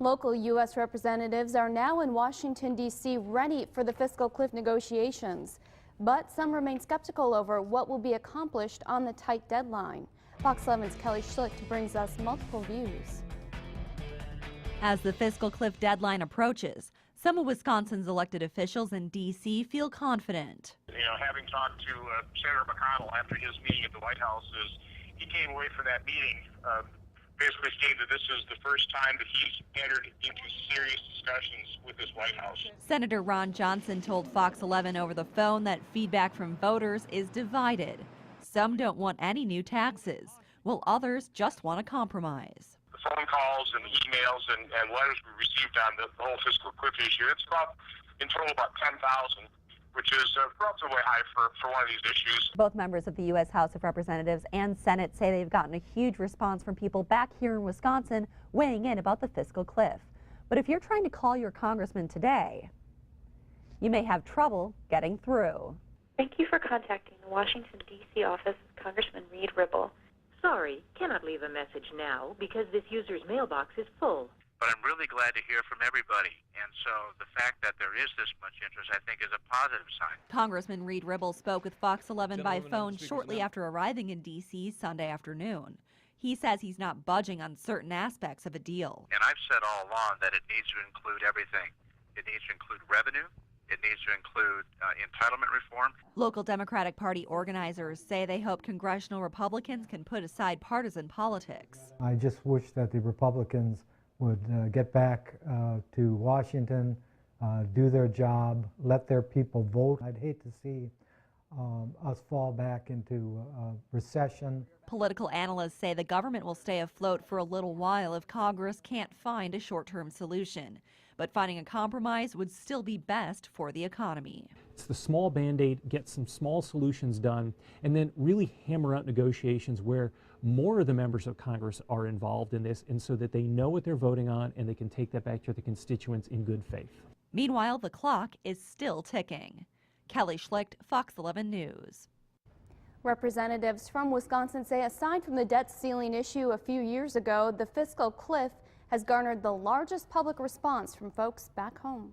Local U.S. representatives are now in Washington, D.C. ready for the fiscal cliff negotiations. But some remain skeptical over what will be accomplished on the tight deadline. Fox 11's Kelly Schlicht brings us multiple views. As the fiscal cliff deadline approaches, some of Wisconsin's elected officials in D.C. feel confident. Having talked to Senator McConnell after his meeting at the White House, he came away from that meeting basically stating that this is the first time that he's entered into serious discussions with this White House. Senator Ron Johnson told Fox 11 over the phone that feedback from voters is divided. Some don't want any new taxes, while others just want a compromise. The phone calls and emails and letters we received on the whole fiscal cliff issue, it's in total about 10,000. Which is relatively high for one of these issues. Both members of the U.S. House of Representatives and Senate say they've gotten a huge response from people back here in Wisconsin weighing in about the fiscal cliff. But if you're trying to call your congressman today, you may have trouble getting through. Thank you for contacting the Washington, D.C. office of Congressman Reed Ribble. Sorry, cannot leave a message now because this user's mailbox is full. But I'm really glad to hear from everybody, and so the fact that there is this much interest, I think, is a positive sign. Congressman Reed Ribble spoke with Fox 11 by phone shortly after arriving in D.C. Sunday afternoon. He says he's not budging on certain aspects of a deal. And I've said all along that it needs to include everything. It needs to include revenue. It needs to include entitlement reform. Local Democratic Party organizers say they hope congressional Republicans can put aside partisan politics. I just wish that the Republicans would get back to Washington, do their job, let their people vote. I'd hate to see us fall back into recession. Political analysts say the government will stay afloat for a little while if Congress can't find a short-term solution. But finding a compromise would still be best for the economy. It's the small Band-Aid, get some small solutions done, and then really hammer out negotiations where more of the members of Congress are involved in this, and so that they know what they're voting on and they can take that back to the constituents in good faith. Meanwhile, the clock is still ticking. Kelly Schlicht, Fox 11 News. Representatives from Wisconsin say aside from the debt ceiling issue a few years ago, the fiscal cliff has garnered the largest public response from folks back home.